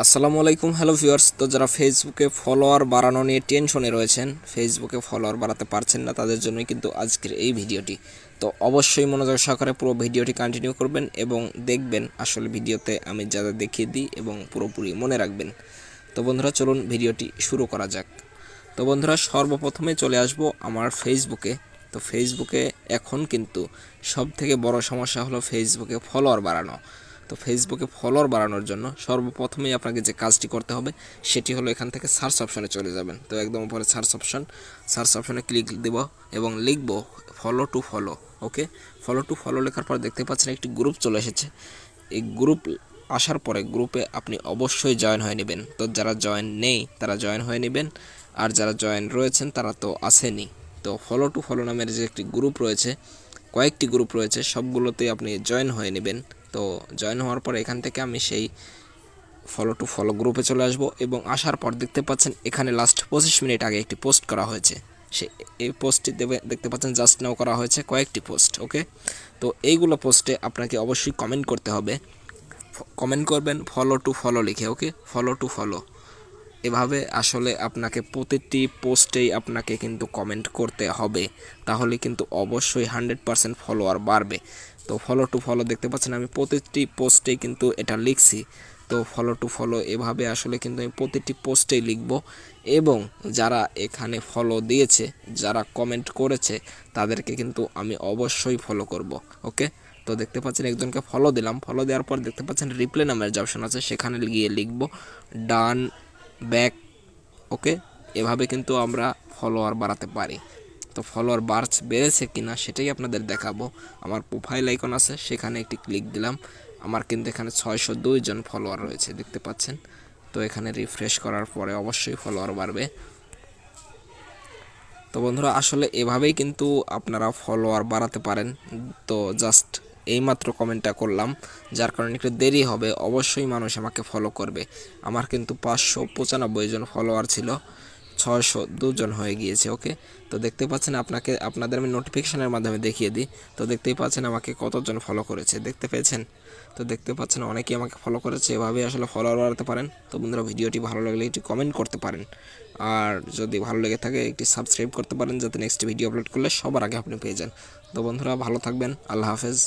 আসসালামু আলাইকুম, hello viewers. তো যারা ফেসবুকে ফলোয়ার বাড়ানো নিয়ে টেনশনে রয়েছেন, ফেসবুকে ফলোয়ার বাড়াতে পারছেন না, তাদের জন্যই কিন্তু আজকের এই ভিডিওটি। তো অবশ্যই মনোযোগ সহকারে পুরো ভিডিওটি কন্টিনিউ করবেন এবং দেখবেন আসলে ভিডিওতে আমি যা যা দেখিয়ে দিই এবং পুরোপুরি মনে রাখবেন। তো বন্ধুরা, চলুন ভিডিওটি শুরু করা যাক। তো বন্ধুরা, সর্বপ্রথমে চলে আসব আমার ফেসবুকে। তো ফেসবুকে এখন কিন্তু সবথেকে বড় সমস্যা হলো ফেসবুকে ফলোয়ার বাড়ানো। তো ফেসবুকে ফলোয়ার বাড়ানোর জন্য সর্বপ্রথমেই আপনাকে যে কাজটি করতে হবে সেটি হলো এখান থেকে সার্চ অপশনে চলে যাবেন। তো একদম উপরে সার্চ অপশনে ক্লিক দেব এবং লিখব follow to follow. Okay, follow to follow লেখার পর দেখতে পাচ্ছেন একটি গ্রুপ চলে এসেছে। এই গ্রুপ আসার পরে গ্রুপে আপনি অবশ্যই জয়েন হয়ে নেবেন। তো যারা জয়েন নেই তারা জয়েন হয়ে নেবেন, আর যারা জয়েন রয়েছেন তারা তো আসেনি। তো ফলো টু ফলো নামের যে একটি গ্রুপ রয়েছে, কয়েকটি গ্রুপ রয়েছে, সবগুলোতে আপনি জয়েন হয়ে নেবেন। তো জয়েন হওয়ার পর এখান থেকে আমি সেই ফলো টু ফলো গ্রুপে চলে আসব এবং আসার পর দেখতে পাচ্ছেন এখানে লাস্ট 25 মিনিট আগে একটি পোস্ট করা হয়েছে। এই পোস্টটি দেখতে পাচ্ছেন জাস্ট নাও করা হয়েছে কয়েকটি পোস্ট। ওকে, তো এইগুলো পোস্টে আপনাকে অবশ্যই কমেন্ট করতে হবে। কমেন্ট করবেন ফলো টু ফলো লিখে। ওকে, ফলো টু ফলো এভাবে আসলে আপনাকে প্রতিটি পোস্টেই আপনাকে কিন্তু কমেন্ট করতে হবে, তাহলে কিন্তু অবশ্যই 100% ফলোয়ার বাড়বে। তো ফলো টু ফলো দেখতে পাচ্ছেন আমি প্রতিটি পোস্টেই কিন্তু এটা লিখছি। তো ফলো টু ফলো এভাবে আসলে কিন্তু আমি প্রতিটি পোস্টেই লিখব এবং যারা এখানে ফলো দিয়েছে, যারা কমেন্ট করেছে, তাদেরকে কিন্তু আমি অবশ্যই ফলো করব। ওকে, তো দেখতে পাচ্ছেন একজনকে ফলো দিলাম। ফলো দেওয়ার পর দেখতে পাচ্ছেন রিপ্লে নামের যে অপশন আছে সেখানে গিয়ে লিখব ডান ব্যাক। ওকে, এভাবে কিন্তু আমরা ফলোয়ার বাড়াতে পারি। তো ফলোয়ার বেড়েছে কিনা সেটাই আপনাদের দেখাবো। আমার প্রোফাইল আইকন আছে, সেখানে একটি ক্লিক দিলাম। আমার কিন্তু এখানে 602 জন ফলোয়ার রয়েছে দেখতে পাচ্ছেন। তো এখানে রিফ্রেশ করার পরে অবশ্যই ফলোয়ার বাড়বে। তো বন্ধুরা, আসলে এভাবেই কিন্তু আপনারা ফলোয়ার বাড়াতে পারেন। তো জাস্ট এইমাত্র কমেন্টটা করলাম, যার কারণে একটু দেরি হবে। অবশ্যই মানুষ আমাকে ফলো করবে। আমার কিন্তু 595 জন ফলোয়ার ছিল, 602 জন হয়ে গিয়েছে। ওকে, তো দেখতে পাচ্ছেন আপনাদের আমি নোটিফিকেশনের মাধ্যমে দেখিয়ে দিই। তো দেখতেই পাচ্ছেন আমাকে কতজন ফলো করেছে, দেখতে পেয়েছেন? তো দেখতে পাচ্ছেন অনেকেই আমাকে ফলো করেছে। এভাবেই আসলে ফলোয়ার বাড়াতে পারেন। তো বন্ধুরা, ভিডিওটি ভালো লাগলে একটি কমেন্ট করতে পারেন, আর যদি ভালো লেগে থাকে একটি সাবস্ক্রাইব করতে পারেন, যাতে নেক্সট ভিডিও আপলোড করলে সবার আগে আপনি পেয়ে যান। তো বন্ধুরা, ভালো থাকবেন। আল্লাহ হাফেজ।